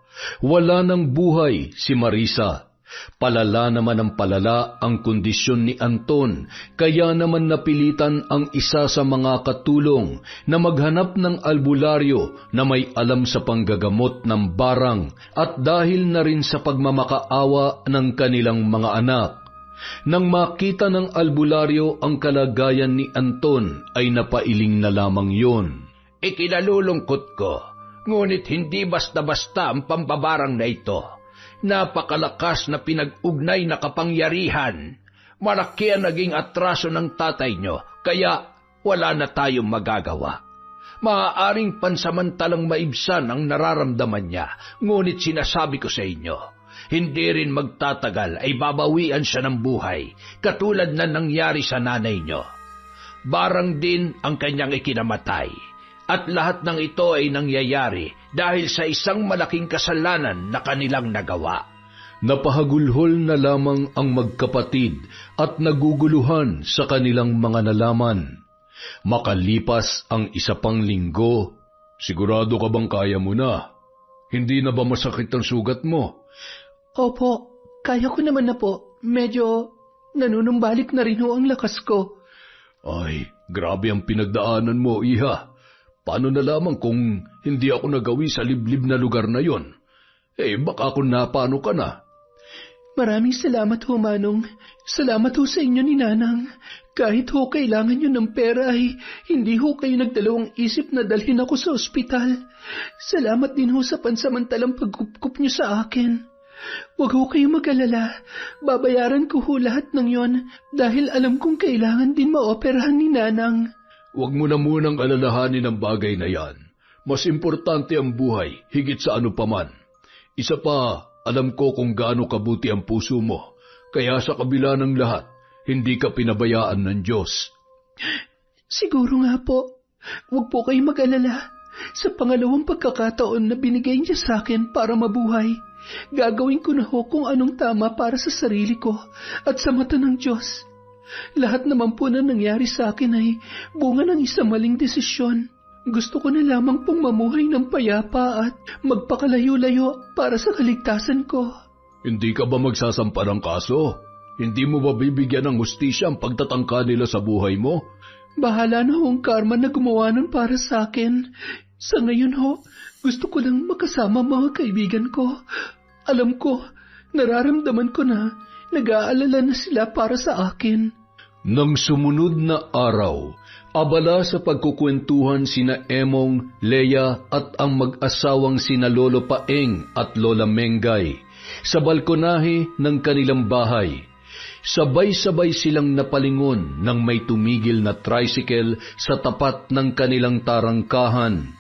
Wala ng buhay si Marisa. Palala naman ang palala ang kondisyon ni Anton, kaya naman napilitan ang isa sa mga katulong na maghanap ng albularyo na may alam sa panggagamot ng barang at dahil na rin sa pagmamakaawa ng kanilang mga anak. Nang makita ng albularyo ang kalagayan ni Anton ay napailing na lamang yun. Ikinalulungkot ko, ngunit hindi basta-basta ang pambabarang na ito. Napakalakas na pinag-ugnay na kapangyarihan. Malaki ang naging atraso ng tatay nyo, kaya wala na tayong magagawa. Maaaring pansamantalang maibsan ang nararamdaman niya, ngunit sinasabi ko sa inyo, hindi rin magtatagal ay babawian siya ng buhay, katulad na nangyari sa nanay nyo. Barang din ang kanyang ikinamatay. At lahat ng ito ay nangyayari dahil sa isang malaking kasalanan na kanilang nagawa. Napahagulhol na lamang ang magkapatid at naguguluhan sa kanilang mga nalaman. Makalipas ang isa pang linggo, sigurado ka bang kaya mo na? Hindi na ba masakit ang sugat mo? Opo, kaya ko naman na po. Medyo nanunumbalik na rin ho ang lakas ko. Ay, grabe ang pinagdaanan mo, iha. Paano na lamang kung hindi ako nagawi sa liblib na lugar na yon? Baka kung napano ka na. Maraming salamat ho, Manong. Salamat ho sa inyo ni Nanang. Kahit ho kailangan nyo ng pera ay hindi ho kayo nagdalawang isip na dalhin ako sa ospital. Salamat din ho sa pansamantalang pagkupkup nyo sa akin. Huwag ho kayo mag-alala. Babayaran ko ho lahat ng yon dahil alam kong kailangan din maoperahan ni Nanang. Huwag mo na munang alalahanin ang bagay na yan. Mas importante ang buhay, higit sa ano paman. Isa pa, alam ko kung gaano kabuti ang puso mo. Kaya sa kabila ng lahat, hindi ka pinabayaan ng Diyos. Siguro nga po. Huwag po kayong mag-alala. Sa pangalawang pagkakataon na binigay niya sa akin para mabuhay, gagawin ko na ho kung anong tama para sa sarili ko at sa mata ng Diyos. Lahat naman po na nangyari sa akin ay bunga ng isang maling desisyon. Gusto ko na lamang pong mamuhay ng payapa at magpakalayo-layo para sa kaligtasan ko. Hindi ka ba magsasampa ng kaso? Hindi mo ba bibigyan ng hustisya ang pagtatangka nila sa buhay mo? Bahala na ho ang karma na gumawa nun para sa akin. Sa ngayon ho, gusto ko lang makasama mga kaibigan ko. Alam ko, nararamdaman ko na nag-aalala na sila para sa akin. Nang sumunod na araw, abala sa pagkukwentuhan sina Emong, Leia at ang mag-asawang sina Lolo Paeng at Lola Mengay sa balkonahe ng kanilang bahay. Sabay-sabay silang napalingon nang may tumigil na tricycle sa tapat ng kanilang tarangkahan.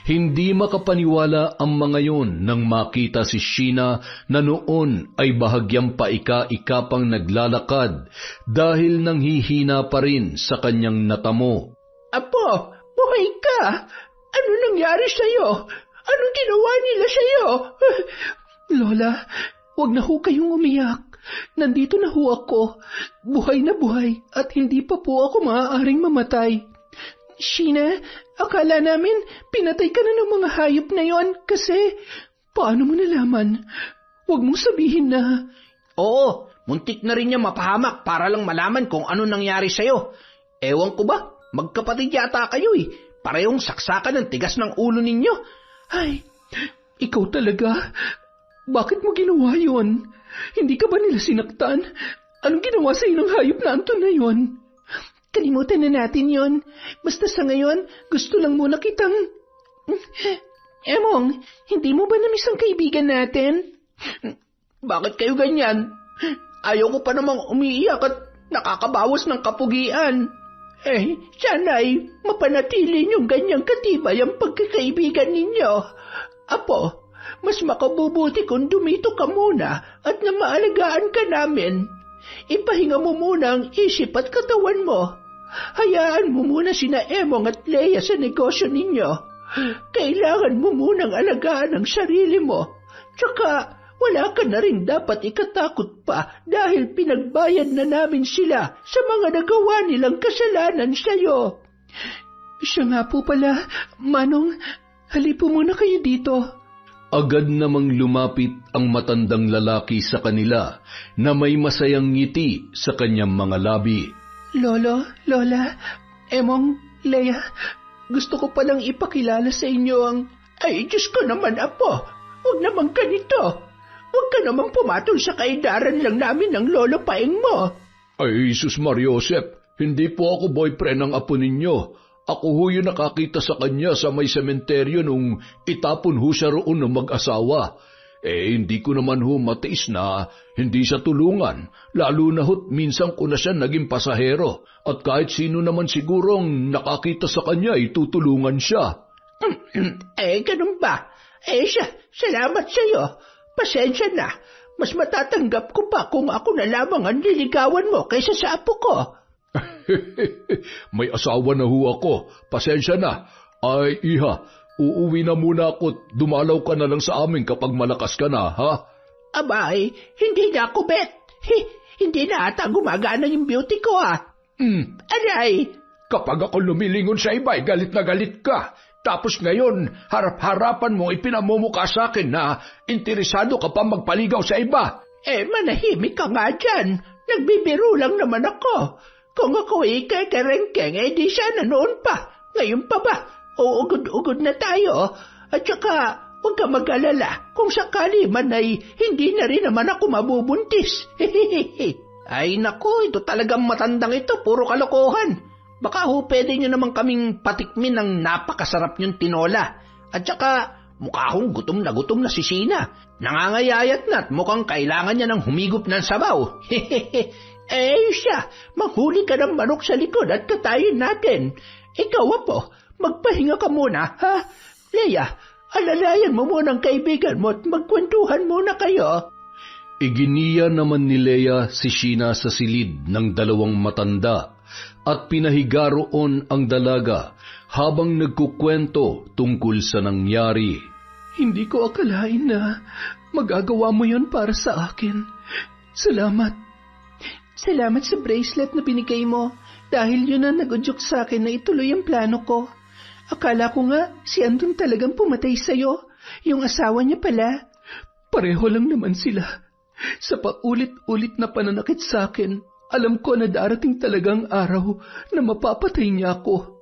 Hindi makapaniwala ang mga yon nang makita si Sheena na noon ay bahagyang paika-ika pang naglalakad dahil nanghihina pa rin sa kanyang natamo. Apo, buhay ka! Ano nangyari sa'yo? Anong ginawa nila sa'yo? Lola, huwag na ho kayong umiyak. Nandito na ho ako, buhay na buhay at hindi pa po ako maaaring mamatay. Sheena, akala namin pinatay ka na ng mga hayop na yon kasi paano mo nalaman? Huwag mong sabihin na... Oo, muntik na rin niya mapahamak para lang malaman kung ano nangyari sa'yo. Ewan ko ba, magkapatid yata kayo eh. Parehong saksakan ng tigas ng ulo ninyo. Ay, ikaw talaga. Bakit mo ginawa yon? Hindi ka ba nila sinaktan? Anong ginawa sa ng hayop na Anton na yon? Kalimutan na natin yon. Basta sa ngayon, gusto lang muna kitang... Emong, hindi mo ba namiss ang kaibigan natin? Bakit kayo ganyan? Ayaw ko pa namang umiiyak at nakakabawas ng kapugian. Sana'y mapanatili niyong ganyang katibay ang pagkakaibigan ninyo. Apo, mas makabubuti kung dumito ka muna at na maalagaan ka namin. Ipahinga mo muna ang isip at katawan mo. Hayaan mo muna sina Emong at Leia sa negosyo ninyo. Kailangan mo munang alagaan ang sarili mo. Tsaka wala ka na rin dapat ikatakot pa dahil pinagbayad na namin sila sa mga nagawa nilang kasalanan sa'yo. Siya nga po pala, Manong, halipo muna kayo dito. Agad namang lumapit ang matandang lalaki sa kanila na may masayang ngiti sa kanyang mga labi. Lolo, Lola, Emong, Leia, gusto ko palang ipakilala sa inyo ang... Ay, Diyos ko naman, Apo, huwag naman ganito. Huwag ka naman pumatol sa kaidaran lang namin ng Lolo Paeng mo. Ay, Jesus Mariosep, hindi po ako boyfriend ng apo ninyo. Ako ho yung nakakita sa kanya sa may sementeryo nung itapon ho siya roon ng mag-asawa. Hindi ko naman ho matiis na hindi siya tulungan, lalo na ho't minsan ko na siya naging pasahero. At kahit sino naman sigurong nakakita sa kanya, itutulungan siya. Ganun ba? Salamat sa'yo. Pasensya na. Mas matatanggap ko pa kung ako na lamang ang liligawan mo kaysa sa apo ko. May asawa na ho ako. Pasensya na. Ay, iha, uuwi na muna ako. Dumalaw ka na lang sa amin kapag malakas ka na, ha? Abay, hindi na ako bet. Hindi na ata gumagana yung beauty ko, ha? Aray! Kapag ako lumilingon sa iba, galit na galit ka. Tapos ngayon, harap-harapan mo ipinamumukha sa akin na interesado ka pa magpaligaw sa iba. Manahimik ka nga dyan. Nagbibiro lang naman ako. Kung ako ikakarengkeng, di sana noon pa. Ngayon pa ba? Uugod-ugod na tayo. At saka, huwag ka mag-alala. Kung sakali man ay hindi na rin naman ako mabubuntis. Ay naku, ito talagang matandang ito. Puro kalokohan. Baka pwede nyo naman kaming patikmin ng napakasarap nyong tinola. At saka, mukha akong gutom na si Sheena. Nangangayayat na at mukhang kailangan niya ng humigop ng sabaw. Siya, manghuli ka ng manok sa likod at katayin natin. Ikaw, Apo, magpahinga ka muna, ha? Leia, alalayan mo muna ang kaibigan mo at magkwentuhan muna kayo. Iginiya naman ni Leia si Sheena sa silid ng dalawang matanda at pinahiga roon ang dalaga habang nagkukwento tungkol sa nangyari. Hindi ko akalain na magagawa mo yon para sa akin. Salamat. Salamat sa bracelet na binigay mo dahil yun ang nagudyok sa akin na ituloy ang plano ko. Akala ko nga si Anton talagang pumatay sa'yo. Yung asawa niya pala. Pareho lang naman sila. Sa paulit-ulit na pananakit sa akin, alam ko na darating talagang araw na mapapatay niya ako.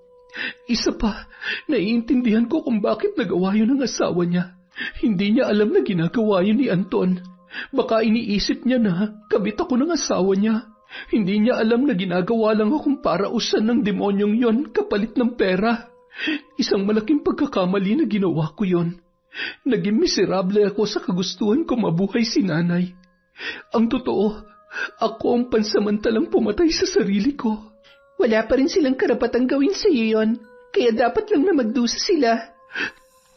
Isa pa, naiintindihan ko kung bakit nagawa yun ng asawa niya. Hindi niya alam na ginagawa yun ni Anton. Baka iniisip niya na kabit ako ng asawa niya. Hindi niya alam na ginagawa lang akong parausan ng demonyong yon kapalit ng pera. Isang malaking pagkakamali na ginawa ko yon. Naging miserable ako sa kagustuhan ko mabuhay si nanay. Ang totoo, ako ang pansamantalang pumatay sa sarili ko. Wala pa rin silang karapatang gawin sa iyo yon, kaya dapat lang na magdusa sila.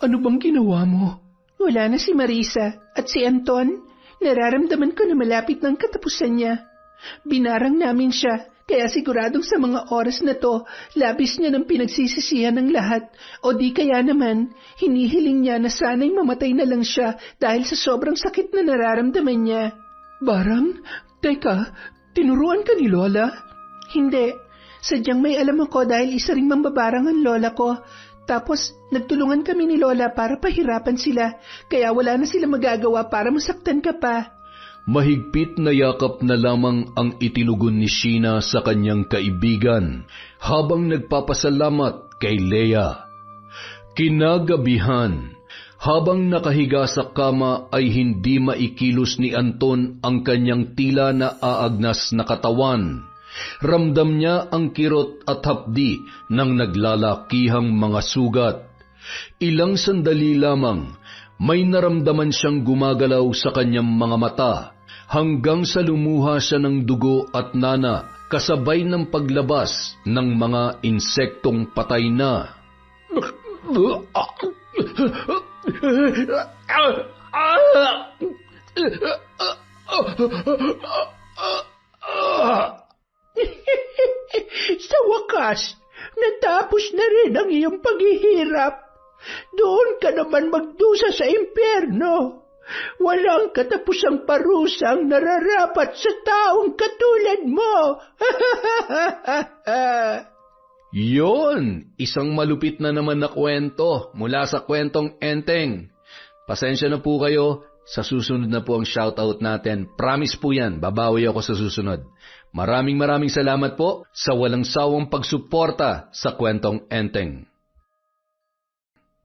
Ano bang ginawa mo? Wala na si Marisa at si Anton. Nararamdaman ko na malapit ng katapusan niya. Binarang namin siya, kaya siguradong sa mga oras na to, labis niya ng pinagsisisihan ng lahat. O di kaya naman, hinihiling niya na sana'y mamatay na lang siya dahil sa sobrang sakit na nararamdaman niya. Barang? Teka, tinuruan ka ni Lola? Hindi. Sadyang may alam ako dahil isa ring mambabarang ang lola ko. Tapos, nagtulungan kami ni Lola para pahirapan sila, kaya wala na sila magagawa para masaktan ka pa. Mahigpit na yakap na lamang ang itinugon ni Sheena sa kanyang kaibigan habang nagpapasalamat kay Leia. Kinagabihan, habang nakahiga sa kama ay hindi maikilos ni Anton ang kanyang tila na aagnas na katawan. Ramdam niya ang kirot at hapdi ng naglalakihang mga sugat. Ilang sandali lamang, may naramdaman siyang gumagalaw sa kanyang mga mata hanggang sa lumuha siya ng dugo at nana kasabay ng paglabas ng mga insektong patay na. Sa wakas, natapos na rin ang iyong paghihirap. Doon ka naman magdusa sa impyerno. Walang katapusang parusang nararapat sa taong katulad mo. Yon, isang malupit na naman na kwento mula sa kwentong Enteng. Pasensya na po kayo, sa susunod na po ang shoutout natin. Promise po yan, babawi ako sa susunod. Maraming salamat po sa walang sawang pagsuporta sa kwentong Enteng.